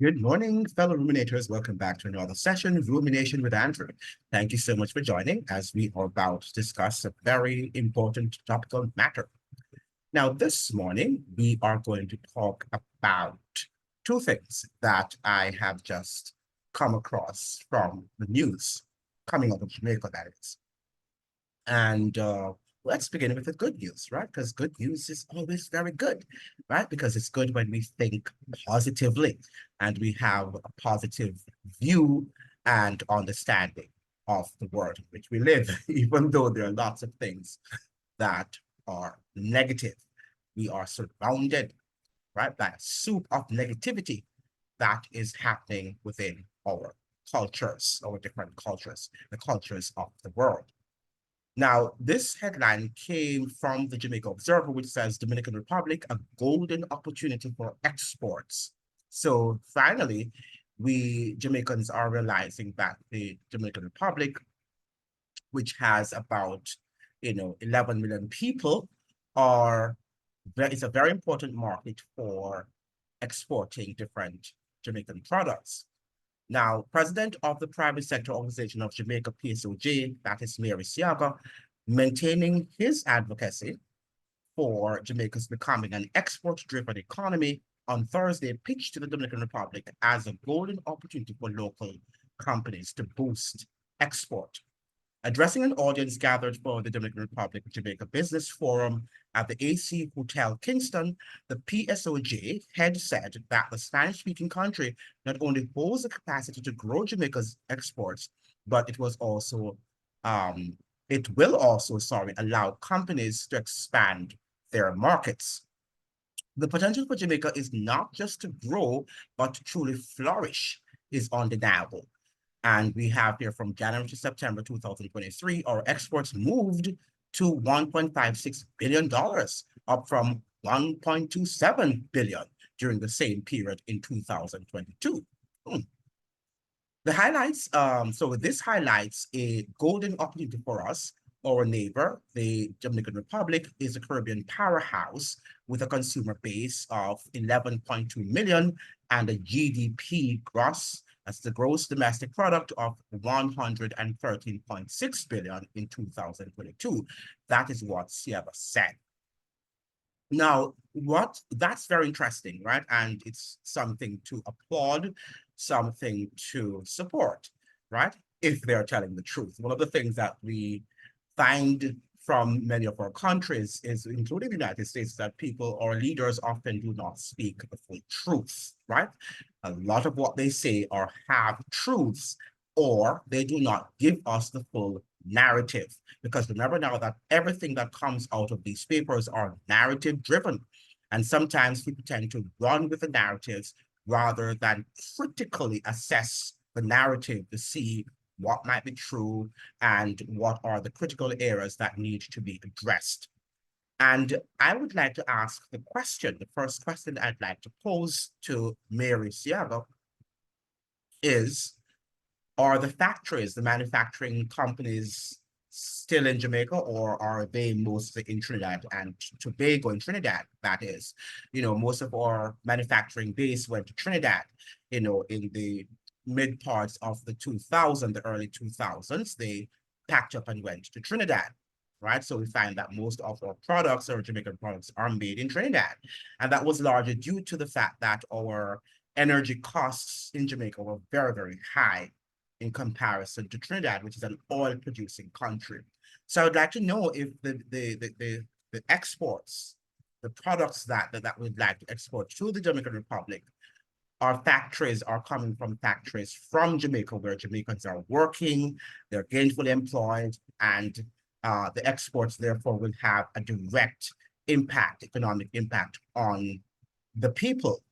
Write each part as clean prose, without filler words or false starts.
Good morning, fellow ruminators. Welcome back to another session, Rumination with Andrew. Thank you so much for joining as we are about to discuss a very important topical matter. Now, this morning, we are going to talk about two things that I have just come across from the news coming out of Jamaica, that is. And let's begin with the good news, right? Because good news is always very good, right? Because it's good when we think positively and we have a positive view and understanding of the world in which we live, even though there are lots of things that are negative. We are surrounded, right, by a soup of negativity that is happening within our cultures, our different cultures, the cultures of the world. Now, this headline came from the Jamaica Observer, which says Dominican Republic, a golden opportunity for exports. So finally, we Jamaicans are realizing that the Dominican Republic, which has about 11 million people, are is a very important market for exporting different Jamaican products. Now, president of the private sector organization of Jamaica, PSOJ, that is Mary Siaga, maintaining his advocacy for Jamaica's becoming an export-driven economy, on Thursday pitched to the Dominican Republic as a golden opportunity for local companies to boost export. Addressing an audience gathered for the Dominican Republic Jamaica Business Forum at the AC Hotel Kingston, the PSOJ head said that the Spanish-speaking country not only holds the capacity to grow Jamaica's exports, but um, it will also, allow companies to expand their markets. The potential for Jamaica is not just to grow, but to truly flourish is undeniable. And we have here from January to September 2023, our exports moved to $1.56 billion, up from $1.27 billion during the same period in 2022. This highlights a golden opportunity for us. Our neighbor, the Dominican Republic, is a Caribbean powerhouse with a consumer base of 11.2 million and a GDP gross, that's the gross domestic product, of 113.6 billion in 2022. That is what Sieva said. Now, that's very interesting, right? And it's something to applaud, something to support, right? If they're telling the truth. One of the things that we find from many of our countries is, including the United States, that people or leaders often do not speak the full truth, right? A lot of what they say are half truths, or they do not give us the full narrative. Because remember now that everything that comes out of these papers are narrative driven. And sometimes people tend to run with the narratives rather than critically assess the narrative to see what might be true and what are the critical areas that need to be addressed. And I would like to ask the first question I'd like to pose to Mary Siaga is, are the factories, the manufacturing companies, still in Jamaica, or are they mostly in Trinidad and Tobago? In Trinidad, that is. Most of our manufacturing base went to Trinidad, in the mid parts of the early 2000s, they packed up and went to Trinidad, right? So we find that most of our products, our Jamaican products, are made in Trinidad. And that was largely due to the fact that our energy costs in Jamaica were very, very high in comparison to Trinidad, which is an oil-producing country. So I'd like to know if the exports, the products that we'd like to export to the Dominican Republic, our factories are coming from factories from Jamaica, where Jamaicans are working, they're gainfully employed, and the exports therefore will have a direct impact, economic impact on the people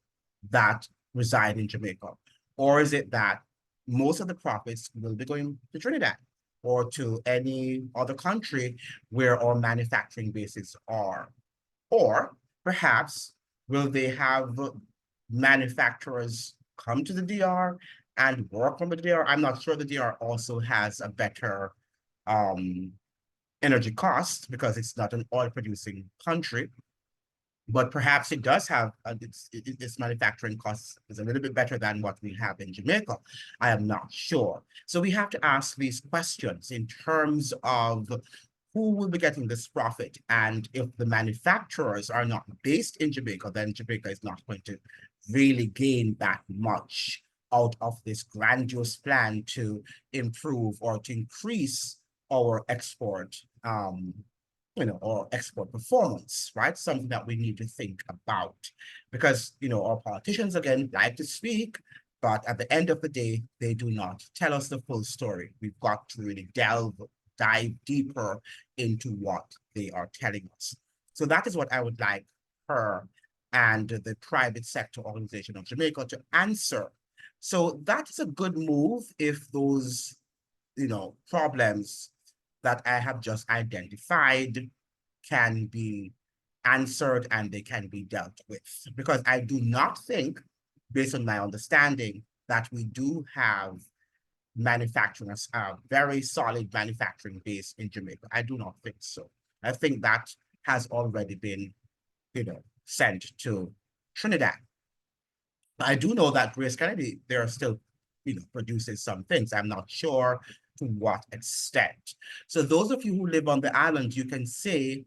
that reside in Jamaica? Or is it that most of the profits will be going to Trinidad or to any other country where our manufacturing bases are? Or perhaps will they have manufacturers come to the DR and work from the DR? I'm not sure the DR also has a better energy cost because it's not an oil producing country. but perhaps it does have its manufacturing costs is a little bit better than what we have in Jamaica. I am not sure. So we have to ask these questions in terms of who will be getting this profit. And if the manufacturers are not based in Jamaica, then Jamaica is not going to really gain that much out of this grandiose plan to improve or to increase our export or export performance, right? Something that we need to think about because, our politicians, again, like to speak, but at the end of the day, they do not tell us the full story. We've got to really dive deeper into what they are telling us. So that is what I would like her and the private sector organization of Jamaica to answer. So that is a good move if those, problems that I have just identified can be answered and they can be dealt with. Because I do not think, based on my understanding, that we do have manufacturing, a very solid manufacturing base in Jamaica. I do not think so. I think that has already been, sent to Trinidad. I do know that Grace Kennedy, they're still, producing some things. I'm not sure to what extent. So those of you who live on the island, you can say,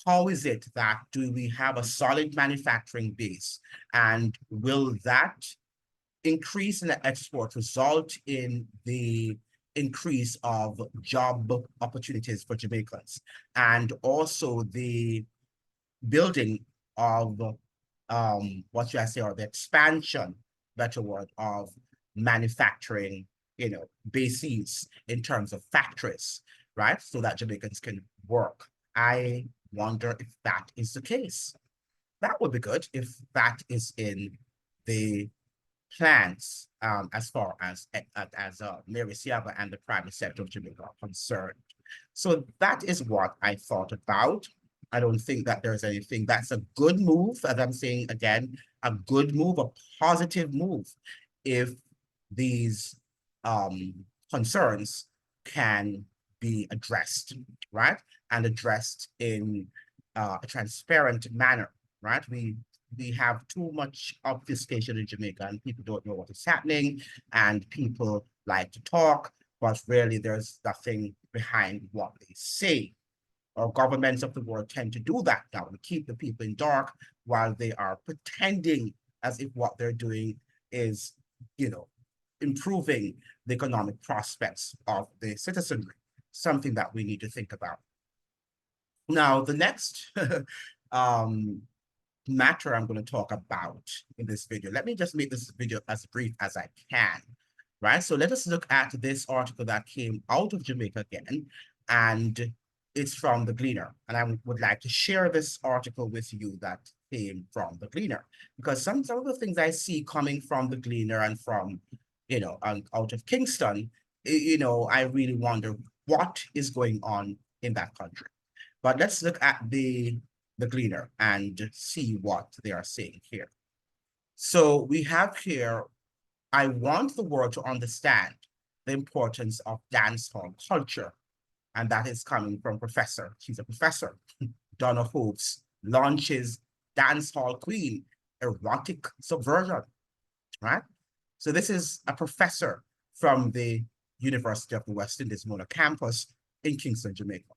how is it that do we have a solid manufacturing base? And will that increase in the export result in the increase of job opportunities for Jamaicans? And also the building of what should I say, or the expansion, better word, of manufacturing, bases in terms of factories, right? So that Jamaicans can work. I wonder if that is the case. That would be good if that is in the plans as far as Mary Siaba and the private sector of Jamaica are concerned. So that is what I thought about. I don't think that there's anything. That's a good move, as I'm saying again, a good move, a positive move, if these concerns can be addressed, right? And addressed in a transparent manner, right? We have too much obfuscation in Jamaica and people don't know what is happening and people like to talk, but really there's nothing behind what they say. Or governments of the world tend to do that now and keep the people in dark while they are pretending as if what they're doing is, improving the economic prospects of the citizenry, something that we need to think about. Now, the next matter I'm going to talk about in this video, let me just make this video as brief as I can, right? So let us look at this article that came out of Jamaica again, and it's from the Gleaner. And I would like to share this article with you that came from the Gleaner, because some of the things I see coming from the Gleaner and from, out of Kingston, I really wonder what is going on in that country. But let's look at the Gleaner and see what they are saying here. So we have here, I want the world to understand the importance of dancehall culture. And that is coming from she's a professor, Donna Hope's launches Dancehall Queen, Erotic Subversion, right? So this is a professor from the University of the West Indies Mona campus in Kingston, Jamaica.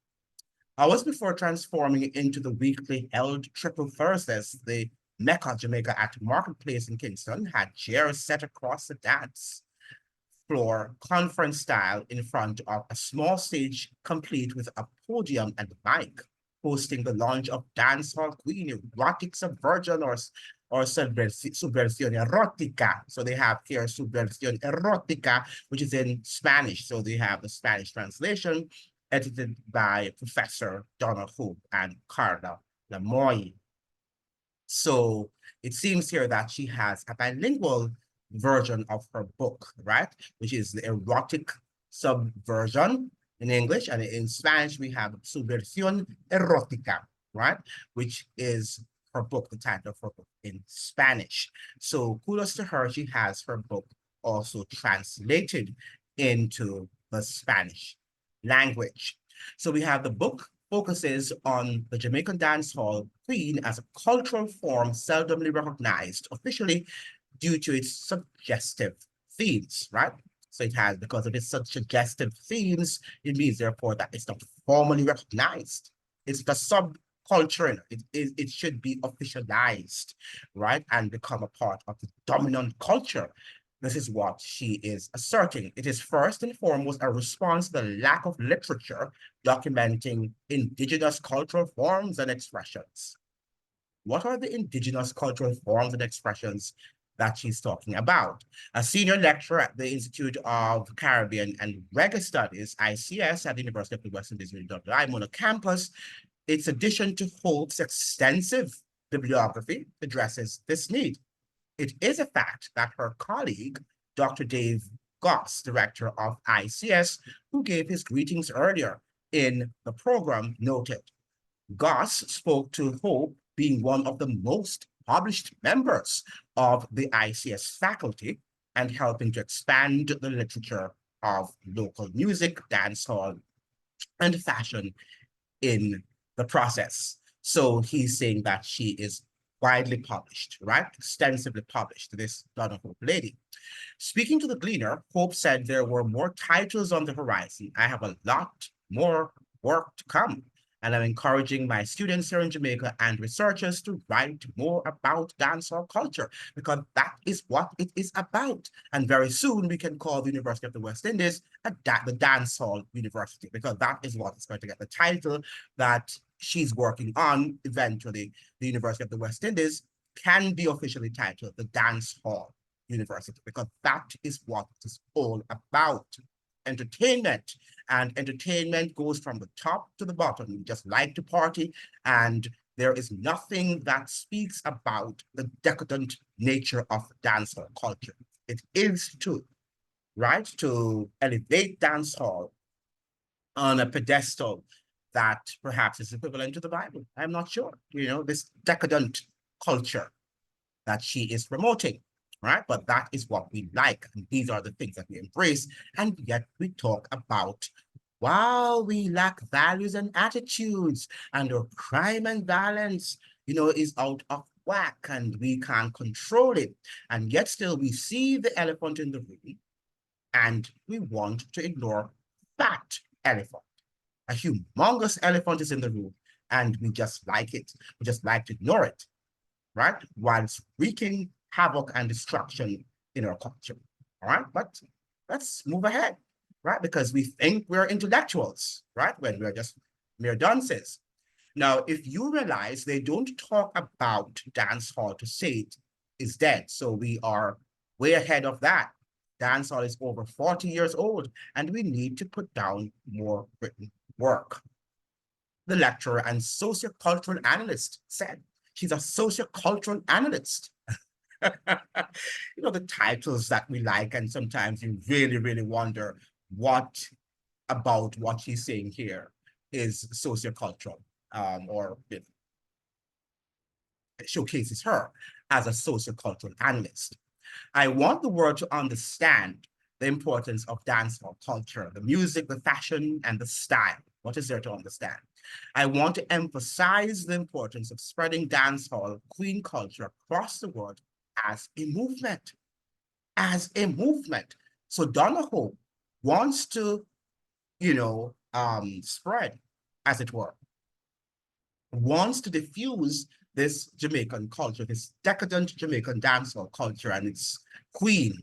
Hours before transforming into the weekly held Triple Thursdays, the Mecca Jamaica at Marketplace in Kingston had chairs set across the dance floor, conference style, in front of a small stage complete with a podium and mic, hosting the launch of Dancehall Queen, Erotic Subversion, or Subversión Erótica. So they have here Subversión Erótica, which is in Spanish. So they have the Spanish translation, edited by Professor Donna Hope and Carla Lamoy. So it seems here that she has a bilingual version of her book, right? Which is the Erotic Subversion in English, and in Spanish we have Subversión Erótica, right? Which is her book, the title of her book in Spanish. So kudos to her, she has her book also translated into the Spanish language. So we have the book focuses on the Jamaican dancehall queen as a cultural form seldomly recognized officially due to its suggestive themes, right? So it has, because of its suggestive themes, it means therefore that it's not formally recognized. It's the subculture. It should be officialized, right? And become a part of the dominant culture. This is what she is asserting. It is first and foremost a response to the lack of literature documenting indigenous cultural forms and expressions. What are the indigenous cultural forms and expressions that she's talking about? A senior lecturer at the Institute of Caribbean and Reggae Studies, ICS, at the University of the West Indies, on campus, its addition to Hope's extensive bibliography addresses this need. It is a fact that her colleague, Dr. Dave Goss, director of ICS, who gave his greetings earlier in the program, noted. Goss spoke to Hope being one of the most published members of the ICS faculty and helping to expand the literature of local music, dancehall, and fashion in the process. So he's saying that she is widely published, right? Extensively published, this Donna Hope lady. Speaking to the Gleaner, Hope said there were more titles on the horizon. I have a lot more work to come, and I'm encouraging my students here in Jamaica and researchers to write more about dancehall culture, because that is what it is about. And very soon we can call the University of the West Indies the Dancehall University, because that is what is going to get the title that she's working on eventually. The University of the West Indies can be officially titled the Dancehall University, because that is what it's all about. Entertainment, and entertainment goes from the top to the bottom. We just like to party, and there is nothing that speaks about the decadent nature of dancehall culture. It is to, right, to elevate dancehall on a pedestal that perhaps is equivalent to the Bible. I'm not sure, this decadent culture that she is promoting, right? But that is what we like, and these are the things that we embrace, and yet we talk about, while we lack values and attitudes, and our crime and violence, is out of whack, and we can't control it, and yet still we see the elephant in the room, and we want to ignore that elephant. A humongous elephant is in the room, and we just like it. We just like to ignore it, right? While it's wreaking havoc and destruction in our culture, all right? But let's move ahead, right? Because we think we're intellectuals, right? When we're just mere dunces. Now, if you realize they don't talk about dance hall to say it is dead, so we are way ahead of that. Dance hall is over 40 years old, and we need to put down more written work. The lecturer and sociocultural analyst said, she's a sociocultural analyst. The titles that we like, and sometimes you really, really wonder what about what she's saying here is sociocultural, or it showcases her as a sociocultural analyst. I want the world to understand the importance of dancehall culture, the music, the fashion, and the style. What is there to understand? I want to emphasize the importance of spreading dancehall queen culture across the world as a movement, So Donna Hope wants to, spread, as it were, wants to diffuse this Jamaican culture, this decadent Jamaican dancehall culture and its queen,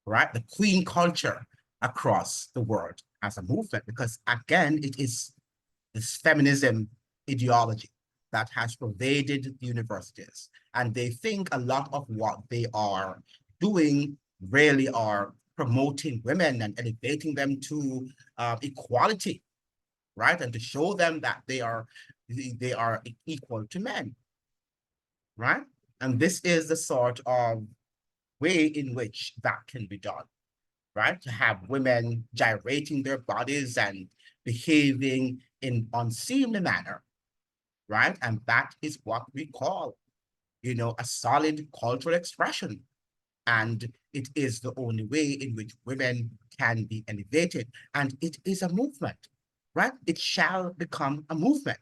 right? The queen culture across the world as a movement, because again, it is this feminism ideology that has pervaded the universities. And they think a lot of what they are doing really are promoting women and elevating them to equality, right? And to show them that they are equal to men, right? And this is the sort of way in which that can be done, right? To have women gyrating their bodies and behaving in unseemly manner, right? And that is what we call, a solid cultural expression. And it is the only way in which women can be elevated. And it is a movement, right? It shall become a movement.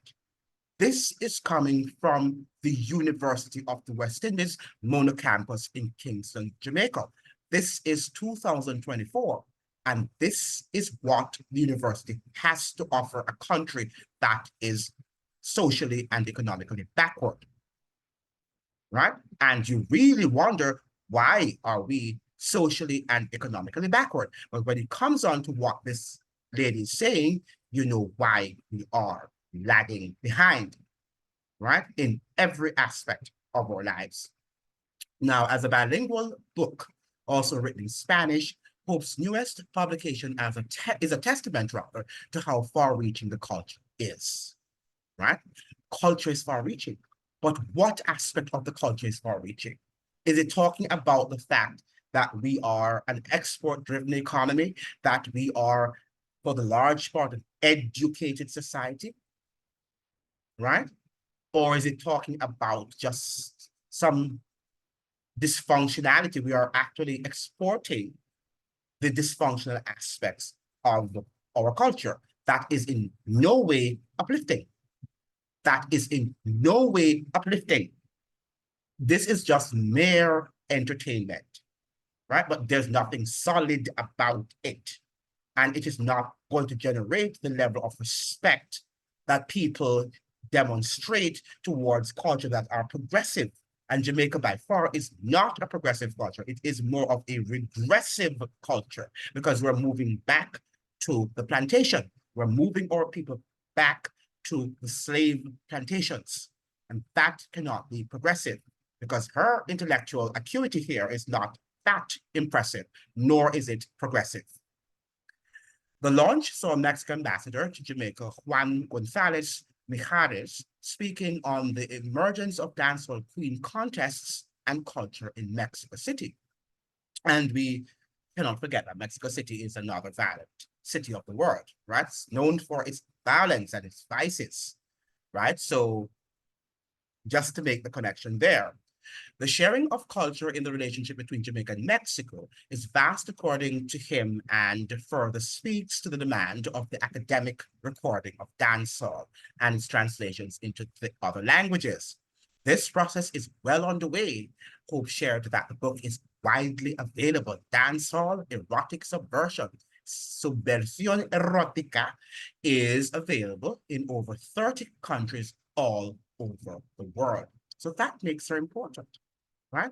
This is coming from the University of the West Indies, Mona campus in Kingston, Jamaica. This is 2024, and this is what the university has to offer a country that is socially and economically backward, right? And you really wonder, why are we socially and economically backward? But when it comes on to what this lady is saying, you know why we are lagging behind, right? In every aspect of our lives. Now, as a bilingual book, also written in Spanish, Hope's newest publication is a testament, rather, to how far-reaching the culture is, right? Culture is far-reaching, but what aspect of the culture is far-reaching? Is it talking about the fact that we are an export-driven economy, that we are, for the large part, an educated society, right? Or is it talking about just some dysfunctionality? We are actually exporting the dysfunctional aspects of our culture. That is in no way uplifting. That is in no way uplifting. This is just mere entertainment, right? But there's nothing solid about it. And it is not going to generate the level of respect that people demonstrate towards culture that are progressive. And Jamaica by far is not a progressive culture. It is more of a regressive culture, because we're moving back to the plantation. We're moving our people back to the slave plantations. And that cannot be progressive, because her intellectual acuity here is not that impressive, nor is it progressive. The launch saw Mexican ambassador to Jamaica, Juan Gonzalez Mijares, speaking on the emergence of dancehall queen contests and culture in Mexico City. And we cannot forget that Mexico City is another violent city of the world, right? It's known for its violence and its vices, right? So just to make the connection there. The sharing of culture in the relationship between Jamaica and Mexico is vast, according to him, and further speaks to the demand of the academic recording of dancehall and its translations into the other languages. This process is well underway. Hope shared that the book is widely available. Dancehall, Erotic Subversion, Subversión Erótica, is available in over 30 countries all over the world. So that makes her important, right?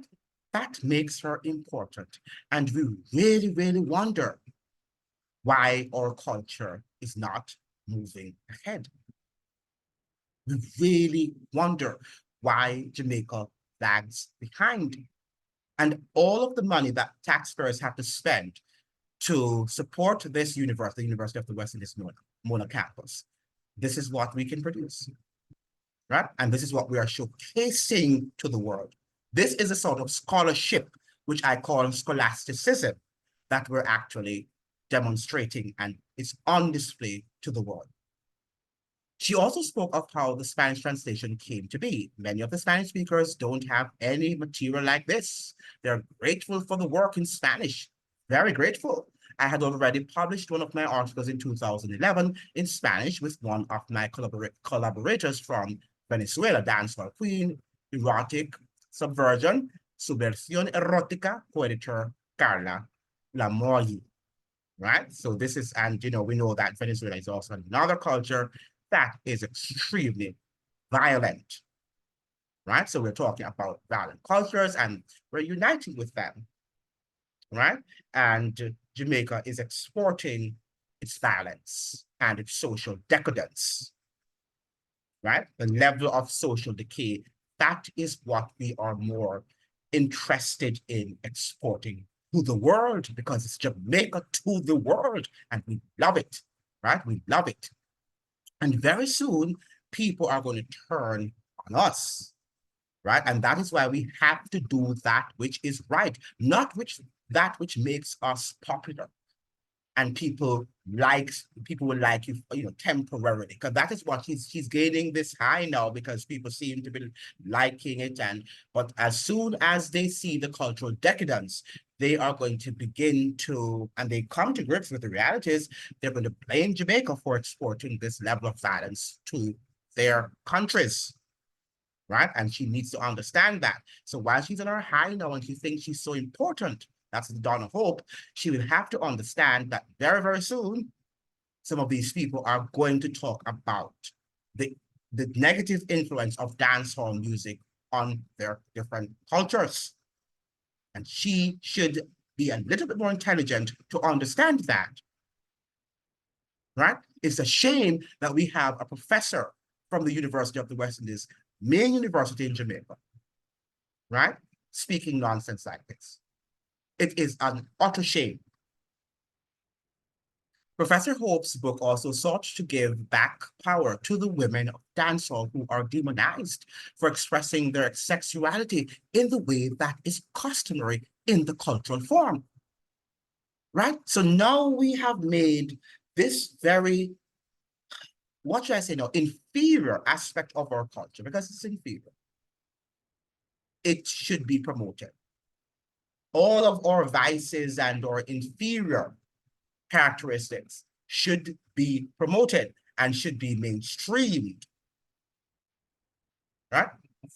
That makes her important. And we really, really wonder why our culture is not moving ahead. We really wonder why Jamaica lags behind. And all of the money that taxpayers have to spend to support this university, the University of the West Indies Mona campus, this is what we can produce, right? And this is what we are showcasing to the world. This is a sort of scholarship, which I call scholasticism, that we're actually demonstrating, and it's on display to the world. She also spoke of how the Spanish translation came to be. Many of the Spanish speakers don't have any material like this. They're grateful for the work in Spanish, very grateful. I had already published one of my articles in 2011 in Spanish with one of my collaborators from Venezuela, dancehall queen, erotic subversion, subversión erótica, co-editor Carla Lamoy, right? So this is, and we know that Venezuela is also another culture that is extremely violent, right? So we're talking about violent cultures, and we're uniting with them, right? And Jamaica is exporting its violence and its social decadence, right? The level of social decay, that is what we are more interested in exporting to the world, because it's Jamaica to the world, and we love it, right? We love it. And very soon, people are going to turn on us, right? And that is why we have to do that which is right, not that which makes us popular. And people will like you, temporarily, because that is what he's gaining this high now, because people seem to be liking it. But as soon as they see the cultural decadence, they are going to begin to, and they come to grips with the realities, they're going to blame Jamaica for exporting this level of violence to their countries, right? And she needs to understand that. So while she's on her high now and she thinks she's so important, that's the Donna Hope, she will have to understand that very, very soon, some of these people are going to talk about the negative influence of dancehall music on their different cultures. And she should be a little bit more intelligent to understand that, right? It's a shame that we have a professor from the University of the West Indies, main university in Jamaica, right? Speaking nonsense like this. It is an utter shame. Professor Hope's book also sought to give back power to the women of dancehall who are demonized for expressing their sexuality in the way that is customary in the cultural form, right? So now we have made this very, what should I say now, inferior aspect of our culture, because it's inferior. It should be promoted. All of our vices and our inferior characteristics should be promoted and should be mainstreamed, right?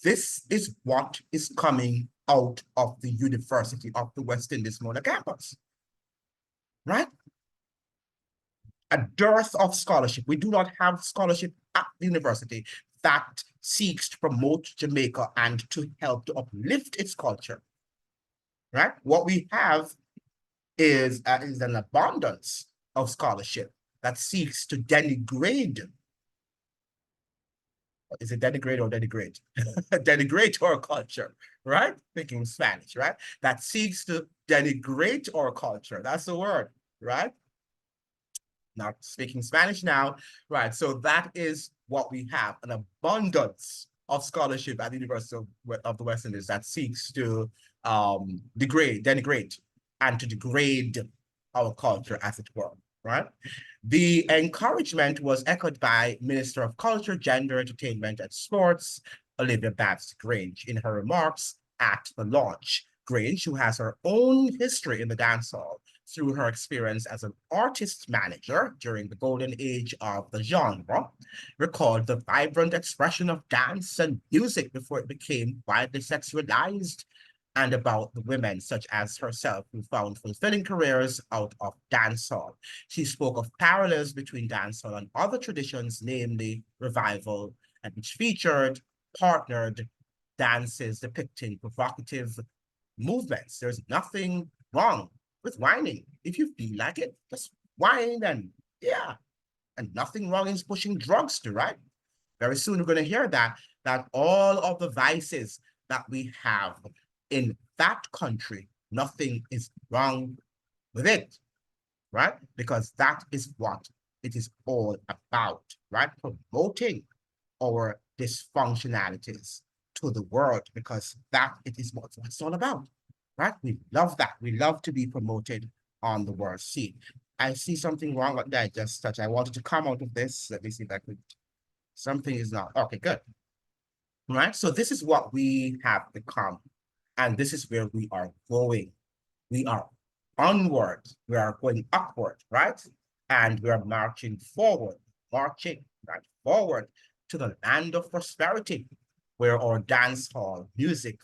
This is what is coming out of the University of the West Indies Mona campus, right? A dearth of scholarship. We do not have scholarship at the university that seeks to promote Jamaica and to help to uplift its culture, right? What we have is an abundance of scholarship that seeks to denigrate. Is it denigrate or denigrate? Denigrate our culture, right? Thinking Spanish, right? That seeks to denigrate our culture. That's the word, right? Not speaking Spanish now, right? So that is what we have, an abundance of scholarship at the University of the West Indies that seeks to denigrate, and to degrade our culture, as it were, right? The encouragement was echoed by Minister of Culture, Gender, Entertainment, and Sports, Olivia Babs Grange, in her remarks at the launch. Grange, who has her own history in the dancehall through her experience as an artist manager during the golden age of the genre, recalled the vibrant expression of dance and music before it became widely sexualized, and about the women such as herself who found fulfilling careers out of dancehall. She spoke of parallels between dancehall and other traditions, namely revival, and which featured partnered dances depicting provocative movements. There's nothing wrong with whining. If you feel like it, just whine, and yeah. And nothing wrong in pushing drugs too, right? Very soon we're going to hear that all of the vices that we have in that country, nothing is wrong with it, right? Because that is what it is all about, right? Promoting our dysfunctionalities to the world, because that it is what it's all about, right? We love that. We love to be promoted on the world scene. I see something wrong with that. Just touch. I wanted to come out of this. Let me see if I could. Something is not. Okay, good. Right. So this is what we have become. And this is where we are going. We are onward. We are going upward, right? And we are marching forward, right forward to the land of prosperity, where our dance hall music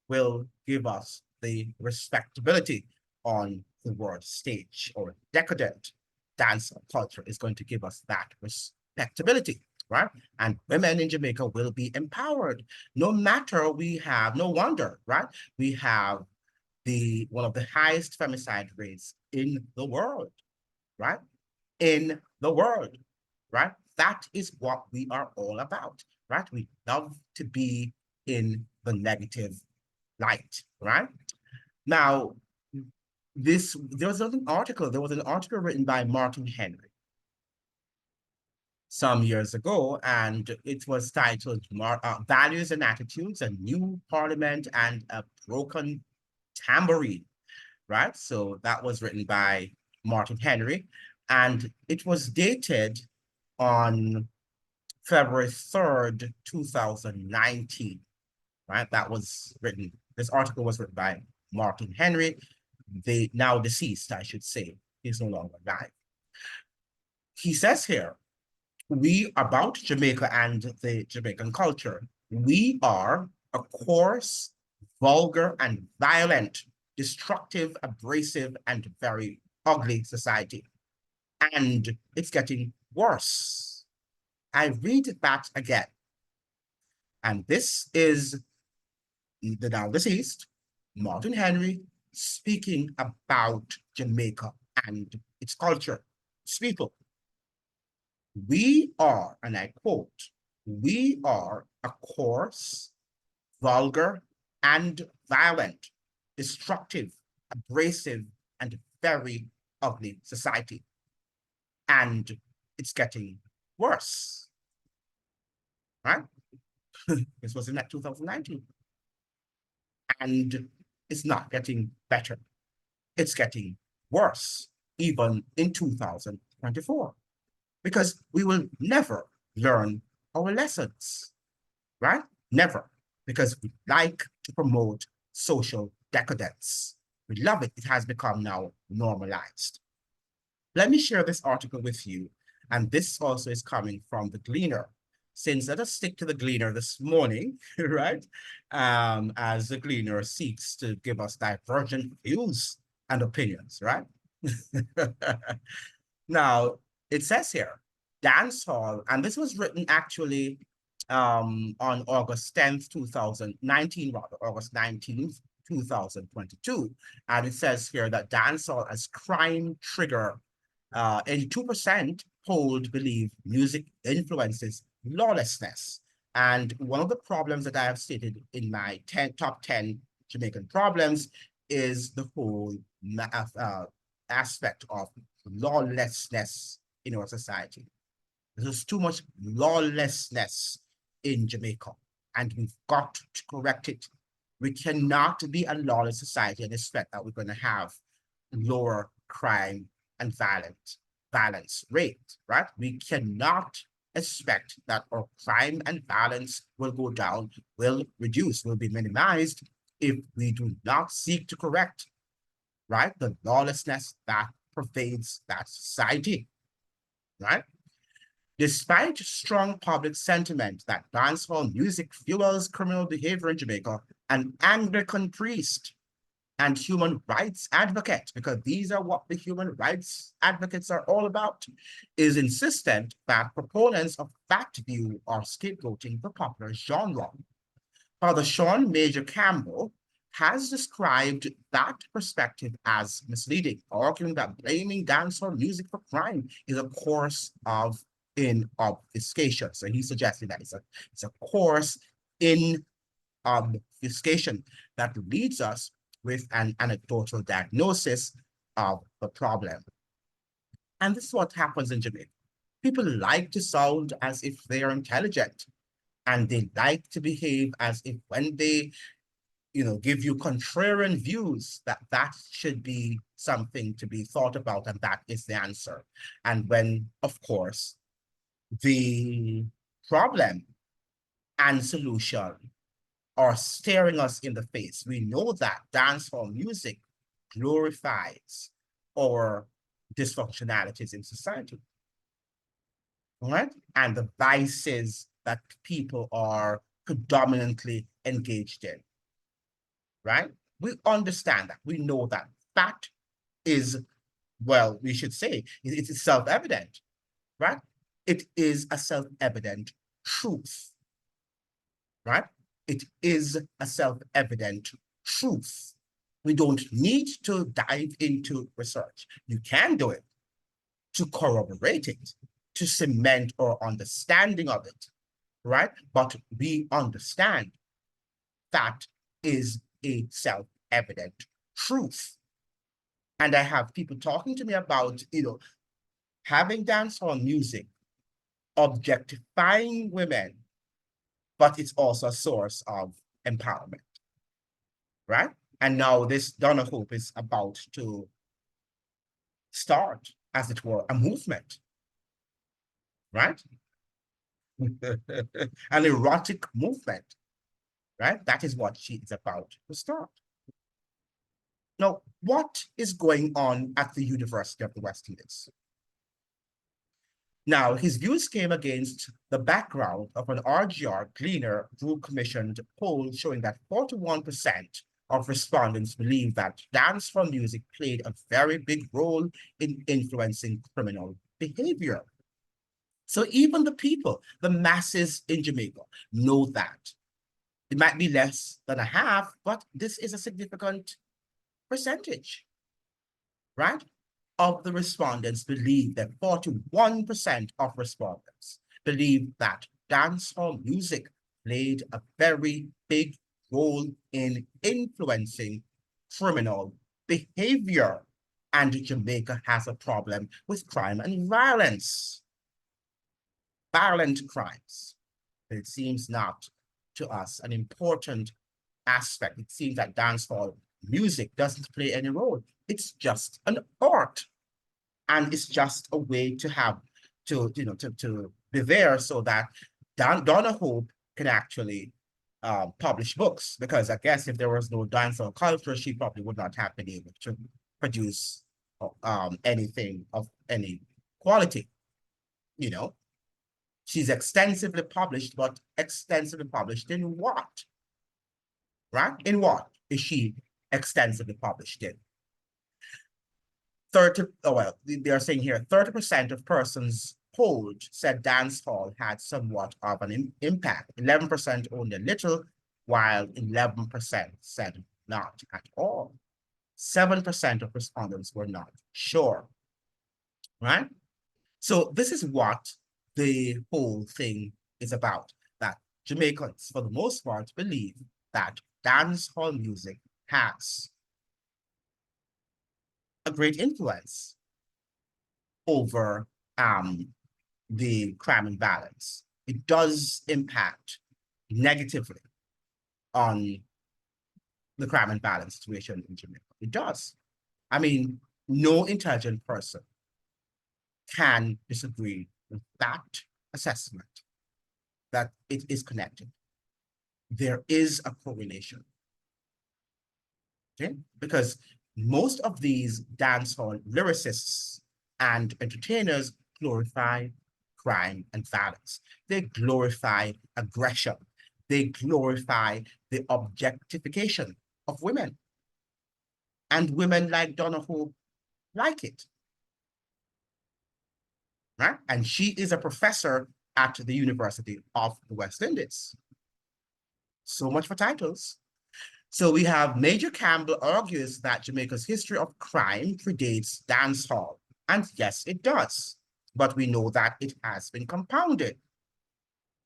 will give us the respectability on the world stage. Or decadent dance culture is going to give us that respectability, right? And women in Jamaica will be empowered. No matter we have, no wonder, right? We have one of the highest femicide rates in the world, right? In the world, right? That is what we are all about, right? We love to be in the negative light, right? Now, there was an article written by Martin Henry some years ago, and it was titled Values and Attitudes, a New Parliament and a Broken Tambourine, right? So that was written by Martin Henry, and it was dated on February 3rd, 2019, right? That was written, this article was written by Martin Henry, the now deceased, I should say, he's no longer alive. He says here, we about Jamaica and the Jamaican culture, we are a coarse, vulgar, and violent, destructive, abrasive, and very ugly society. And it's getting worse. I read that again. And this is the now deceased Martin Henry speaking about Jamaica and its culture, its people. We are, and I quote, we are a coarse, vulgar, and violent, destructive, abrasive, and very ugly society. And it's getting worse, right? This was in like 2019. And it's not getting better. It's getting worse, even in 2024, because we will never learn our lessons, right? Never, because we like to promote social decadence. We love it. It has become now normalized. Let me share this article with you. And this also is coming from the Gleaner. Since let us stick to the Gleaner this morning, right? As the Gleaner seeks to give us divergent views and opinions, right? Now, it says here, dancehall, and this was written actually on August 10th, 2019, rather, August 19th, 2022. And it says here that dancehall as crime trigger, 82% polled believe music influences lawlessness. And one of the problems that I have stated in my top 10 Jamaican problems is the whole aspect of lawlessness in our society. There's too much lawlessness in Jamaica, and we've got to correct it. We cannot be a lawless society and expect that we're going to have lower crime and violence rate, right? We cannot expect that our crime and violence will go down, will reduce, will be minimized if we do not seek to correct, right, the lawlessness that pervades that society, right? Despite strong public sentiment that dancehall music fuels criminal behavior in Jamaica, an Anglican priest and human rights advocate, because these are what the human rights advocates are all about, is insistent that proponents of that view are scapegoating the popular genre. Father Sean Major Campbell has described that perspective as misleading, arguing that blaming dancehall music for crime is a course of in obfuscation. So he suggested that it's a course in obfuscation that leads us with an anecdotal diagnosis of the problem. And this is what happens in Jamaica. People like to sound as if they are intelligent, and they like to behave as if when they, give you contrarian views, that should be something to be thought about, and that is the answer. And when, of course, the problem and solution are staring us in the face. We know that dancehall music glorifies our dysfunctionalities in society, right? And the vices that people are predominantly engaged in, right? We understand that. We know that. That is, well, we should say, it's self-evident, right? It is a self-evident truth, right? It is a self-evident truth. We don't need to dive into research. You can do it to corroborate it, to cement our understanding of it, right? But we understand that is a self-evident truth. And I have people talking to me about, having dancehall music objectifying women, but it's also a source of empowerment, right? And now this Donna Hope is about to start, as it were, a movement, right? An erotic movement, right? That is what she is about to start. Now, what is going on at the University of the West Indies? Now, his views came against the background of an RGR Gleaner Group commissioned poll showing that 41% of respondents believe that dancehall music played a very big role in influencing criminal behavior. So even the people, the masses in Jamaica, know that. It might be less than a half, but this is a significant percentage, right? Of the respondents believe that 41% of respondents believe that dancehall music played a very big role in influencing criminal behavior. And Jamaica has a problem with crime and violence. Violent crimes. It seems not to us an important aspect. It seems that dancehall music doesn't play any role. It's just an art. And it's just a way to have to be there so that Donna Hope can actually publish books. Because I guess if there was no dancehall culture, she probably would not have been able to produce anything of any quality. You know, she's extensively published, but extensively published in what? Right? In what is she extensively published in? 30, oh well, they are saying here 30% of persons polled said dancehall had somewhat of an impact. 11% only a little, while 11% said not at all. 7% of respondents were not sure, right? So this is what the whole thing is about, that Jamaicans, for the most part, believe that dancehall music has a great influence over the crime and violence. It does impact negatively on the crime and violence situation in Jamaica. It does. I mean, no intelligent person can disagree with that assessment, that it is connected. There is a correlation. Okay? Because most of these dancehall lyricists and entertainers glorify crime and violence. They glorify aggression. They glorify the objectification of women. And women like Donna Hope like it. Right? And she is a professor at the University of the West Indies. So much for titles. So we have Major Campbell argues that Jamaica's history of crime predates dancehall. And yes, it does. But we know that it has been compounded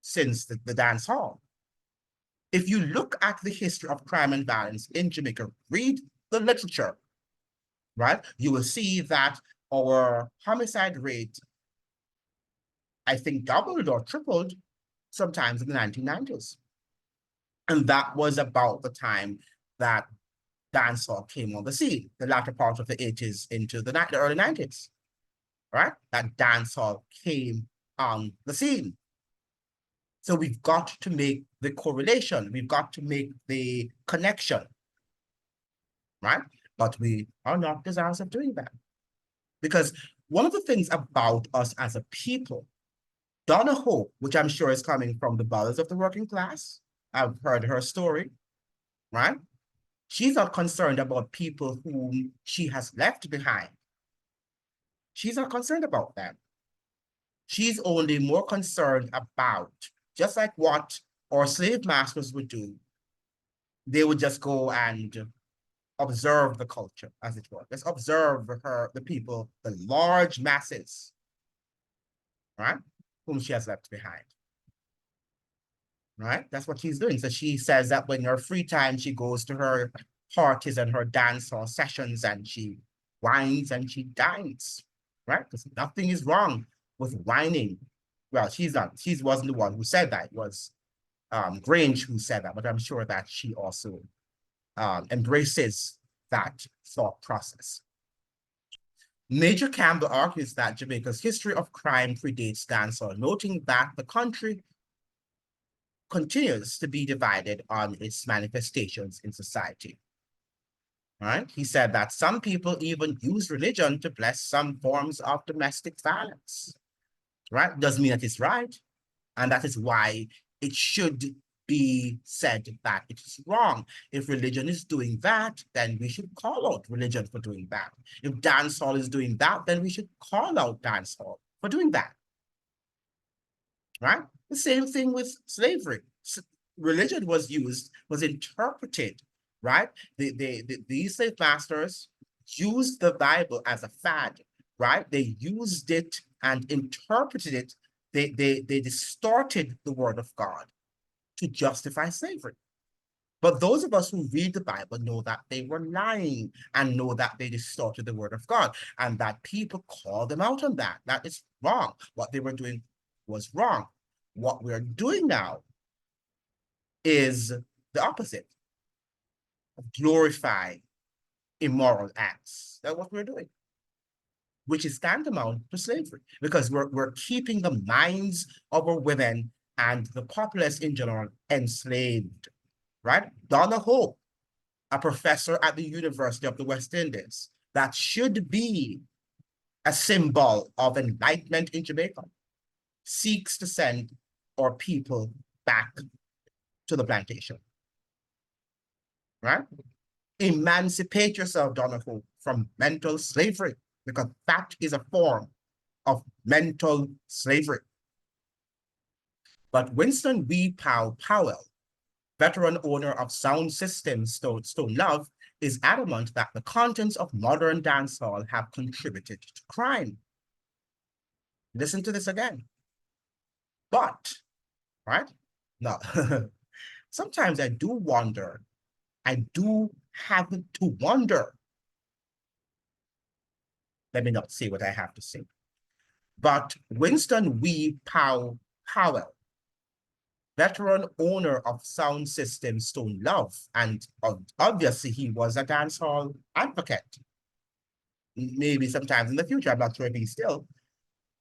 since the dancehall. If you look at the history of crime and violence in Jamaica, read the literature, right? You will see that our homicide rate, I think, doubled or tripled sometimes in the 1990s. And that was about the time that dancehall came on the scene, the latter part of the 80s into the early 90s, right? That dancehall came on the scene. So we've got to make the correlation. We've got to make the connection, right? But we are not desirous of doing that. Because one of the things about us as a people, Donna Hope, which I'm sure is coming from the brothers of the working class, I've heard her story, right? She's not concerned about people whom she has left behind. She's not concerned about that. She's only more concerned about, just like what our slave masters would do, they would just go and observe the culture, as it were. Let's observe the people, the large masses, right, whom she has left behind. Right? That's what she's doing. So she says that when her free time, she goes to her parties and her dance or sessions and she whines and she dines, right? Because nothing is wrong with whining. Well, she wasn't the one who said that. It was Grange who said that, but I'm sure that she also embraces that thought process. Major Campbell argues that Jamaica's history of crime predates dancehall, noting that the country continues to be divided on its manifestations in society. right? He said that some people even use religion to bless some forms of domestic violence, right? Doesn't mean that it's right. And that is why it should be said that it is wrong. If religion is doing that, then we should call out religion for doing that. If dancehall is doing that, then we should call out dancehall for doing that, right? The same thing with slavery. Religion was used, was interpreted, right? These slave masters used the Bible as a fad, right? They used it and interpreted it. They distorted the word of God to justify slavery. But those of us who read the Bible know that they were lying and know that they distorted the word of God and that people call them out on that. That is wrong. What they were doing was wrong. What we're doing now is the opposite. Glorify immoral acts. That's what we're doing, which is tantamount to slavery, because we're keeping the minds of our women and the populace in general enslaved, right? Donna Hope, a professor at the University of the West Indies, that should be a symbol of enlightenment in Jamaica, seeks to send our people back to the plantation, right? Emancipate yourself, Donna Hope, from mental slavery, because that is a form of mental slavery. But Winston W. Powell, veteran owner of sound system Stone Love, is adamant that the contents of modern dancehall have contributed to crime. Listen to this again. But, right? No. Sometimes I do wonder, I do have to wonder. Let me not say what I have to say. But Winston W. Powell, veteran owner of sound system Stone Love, and obviously he was a dancehall advocate. Maybe sometimes in the future, I'm not sure if he still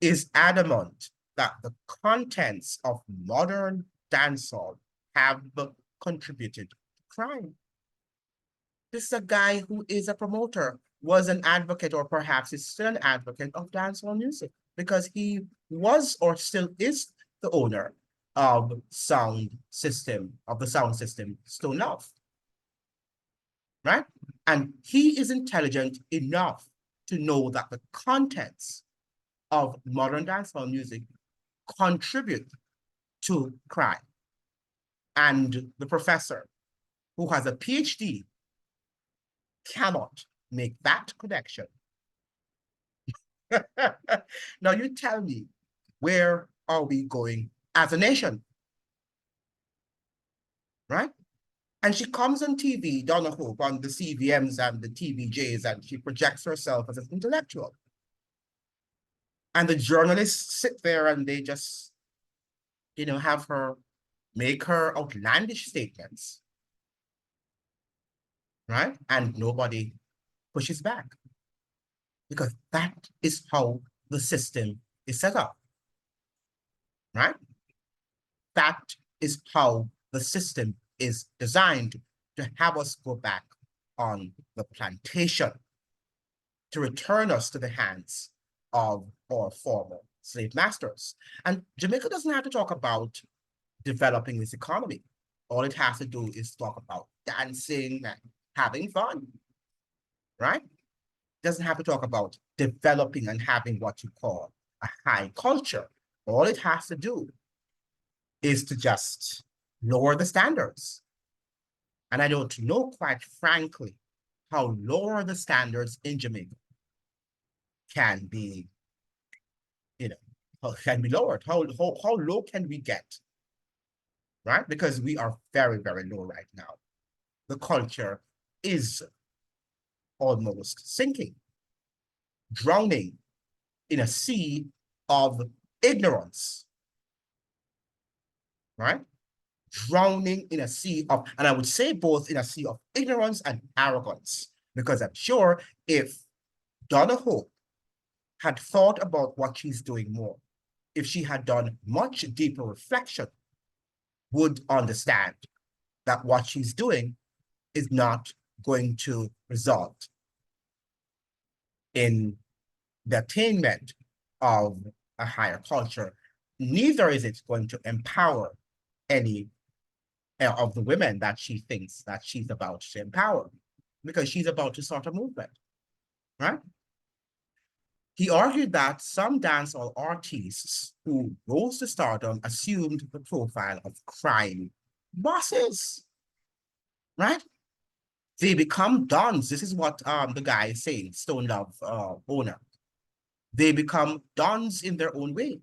is adamant that the contents of modern dancehall have contributed to crime. This is a guy who is a promoter, was an advocate, or perhaps is still an advocate of dancehall music, because he was or still is the owner of the sound system Stone Love, right? And he is intelligent enough to know that the contents of modern dancehall music contribute to crime. And the professor, who has a PhD, cannot make that connection. Now you tell me, where are we going as a nation? Right? And she comes on TV, Donna Hope, on the CVMs and the TVJs, and she projects herself as an intellectual. And the journalists sit there and they just, have her make her outlandish statements, right? And nobody pushes back, because that is how the system is set up, right? That is how the system is designed to have us go back on the plantation, to return us to the hands of our former slave masters. And Jamaica doesn't have to talk about developing this economy. All it has to do is talk about dancing and having fun, right? It doesn't have to talk about developing and having what you call a high culture. All it has to do is to just lower the standards. And I don't know, quite frankly, how lower the standards in Jamaica can be, can be lowered. How low can we get, right? Because we are very, very low right now. The culture is almost sinking, drowning in a sea of ignorance, right? Drowning in a sea of, and I would say both in a sea of ignorance and arrogance, because I'm sure if Donna Hope had thought about what she's doing more, if she had done much deeper reflection, would understand that what she's doing is not going to result in the attainment of a higher culture. Neither is it going to empower any of the women that she thinks that she's about to empower, because she's about to start a movement, right? He argued that some dancehall artists who rose to stardom assumed the profile of crime bosses, right? They become dons. This is what the guy is saying, Stone Love owner. They become dons in their own way,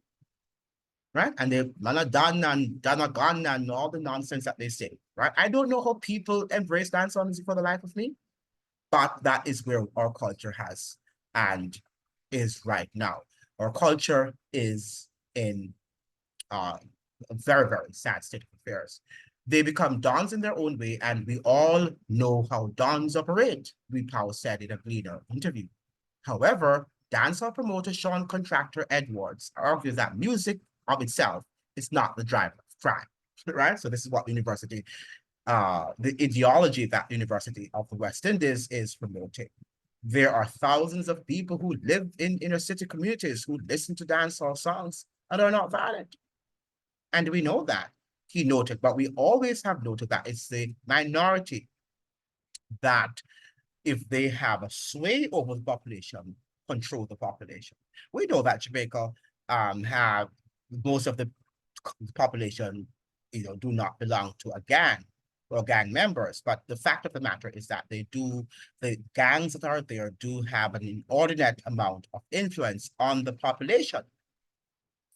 right? And they Lana Don and Donna Gun and all the nonsense that they say, right? I don't know how people embrace dancehall music for the life of me, but that is where our culture has and is right now. Our culture is in a very, very sad state of affairs. They become dons in their own way, and we all know how dons operate, Powell said in a Gleaner interview. However, dancehall promoter Sean Contractor Edwards argues that music of itself is not the driver of crime, right? So this is what university, the ideology that University of the West Indies is promoting. There are thousands of people who live in inner city communities who listen to dancehall songs and are not violent. And we know that, he noted, but we always have noted that it's the minority that, if they have a sway over the population, control the population. We know that Jamaica have most of the population, do not belong to a gang or gang members. But the fact of the matter is that the gangs that are there do have an inordinate amount of influence on the population.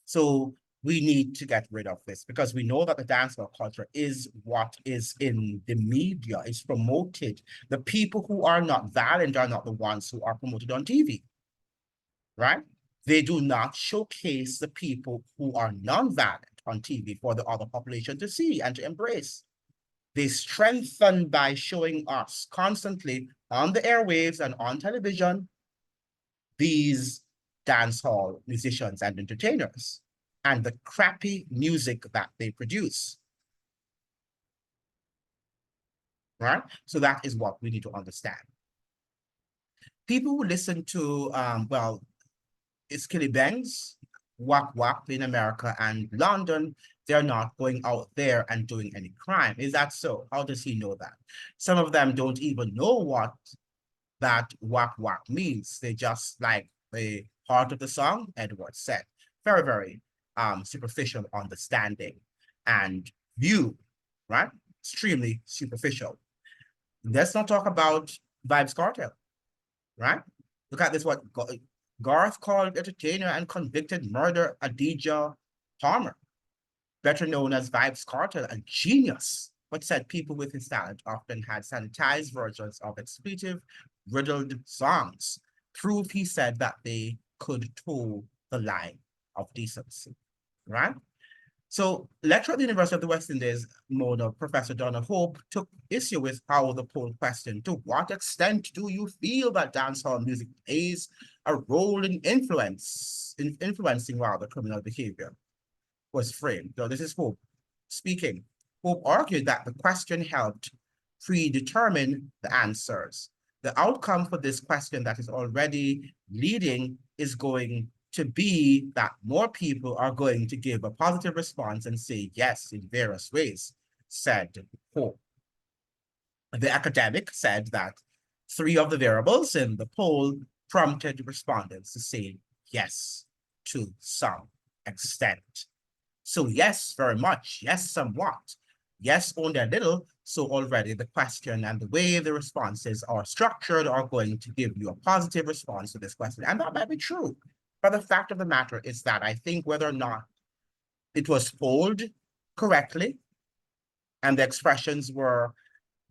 So we need to get rid of this, because we know that the dancehall culture is what is in the media, is promoted. The people who are not violent are not the ones who are promoted on TV, right? They do not showcase the people who are non-violent on TV for the other population to see and to embrace. They strengthen by showing us constantly on the airwaves and on television these dancehall musicians and entertainers and the crappy music that they produce, right? So that is what we need to understand. People who listen to, well, Skilly Bangs, Wak Wak in America and London, they're not going out there and doing any crime. Is that so? How does he know that? Some of them don't even know what that Wak Wak means. They just like the part of the song, Edward said. Very, very superficial understanding and view, right? Extremely superficial. Let's not talk about Vybz Kartel, right? Look at this, what Garth called entertainer and convicted murderer Adidja Palmer, better known as Vybz Kartel, a genius, but said people with his talent often had sanitized versions of expletive, riddled songs. Proof, he said, that they could toe the line of decency, right? So, lecturer at the University of the West Indies, Mona, Professor Donna Hope, took issue with how the poll questioned, to what extent do you feel that dancehall music plays a role in influencing rather criminal behavior, was framed. So this is Hope speaking. Hope argued that the question helped predetermine the answers. The outcome for this question that is already leading is going to be that more people are going to give a positive response and say yes in various ways, said Hope. The academic said that 3 of the variables in the poll prompted respondents to say yes to some extent. So yes, very much, yes, somewhat, yes, only a little. So already the question and the way the responses are structured are going to give you a positive response to this question. And that might be true. But the fact of the matter is that I think whether or not it was polled correctly and the expressions were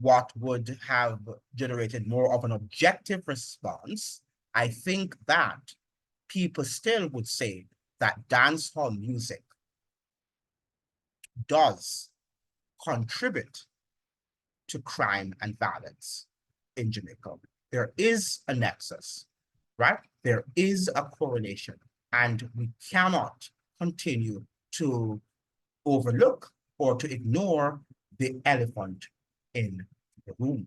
what would have generated more of an objective response, I think that people still would say that dancehall music does contribute to crime and violence in Jamaica. There is a nexus, right? There is a correlation, and we cannot continue to overlook or to ignore the elephant in the room.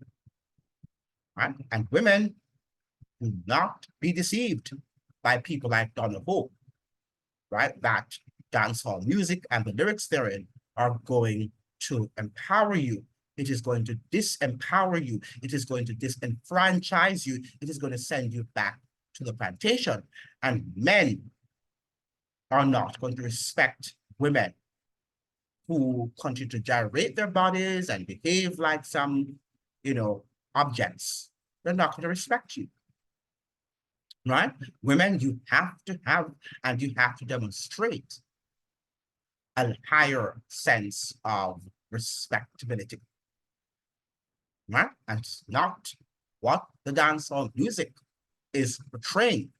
right? And women, do not be deceived by people like Donna Hope, right? That dancehall music and the lyrics therein are going to empower you. It is going to disempower you. It is going to disenfranchise you. It is going to send you back to the plantation. And men are not going to respect women who continue to gyrate their bodies and behave like some, objects. They're not going to respect you, right? Women, you have to have and you have to demonstrate a higher sense of respectability, right? And it's not what the dancehall music is portraying.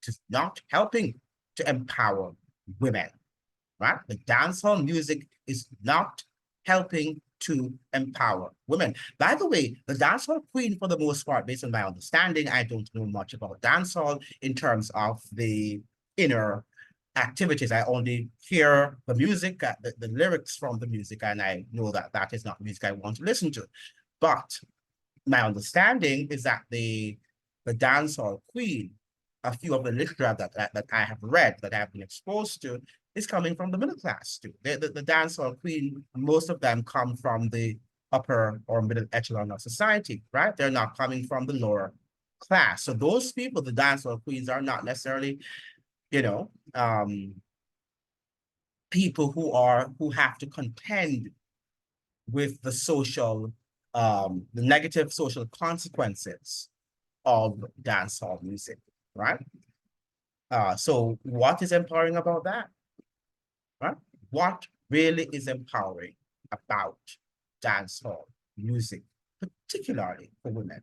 It is not helping to empower women, right? The dancehall music is not helping to empower women. By the way, the dancehall queen, for the most part, based on my understanding, I don't know much about dancehall in terms of the inner activities. I only hear the music, the lyrics from the music, and I know that that is not music I want to listen to. But my understanding is that the dancehall queen, a few of the literature that I have read, that I have been exposed to, is coming from the middle class too. The dancehall queen, most of them come from the upper or middle echelon of society, right? They're not coming from the lower class. So those people, the dancehall queens, are not necessarily, people who have to contend with the negative social consequences of dancehall music, right? So what is empowering about that, right? What really is empowering about dancehall music, particularly for women,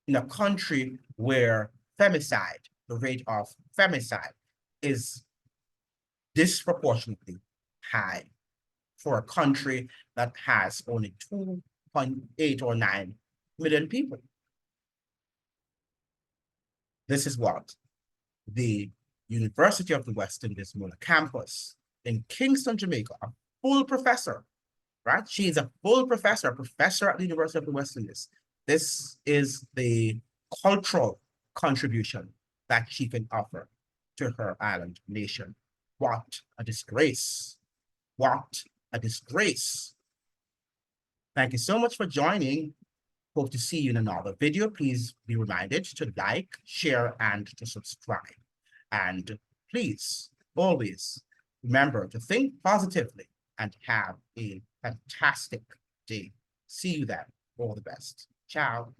in a country where femicide, the rate of femicide, is disproportionately high for a country that has only 2.8 or 9 million people? This is what the University of the West Indies Mona campus in Kingston, Jamaica, a full professor, right? She is a full professor, a professor at the University of the West Indies. This is the cultural contribution that she can offer to her island nation. What a disgrace. What a disgrace. Thank you so much for joining. Hope to see you in another video. Please be reminded to like, share, and to subscribe. And please, always remember to think positively and have a fantastic day. See you then. All the best. Ciao.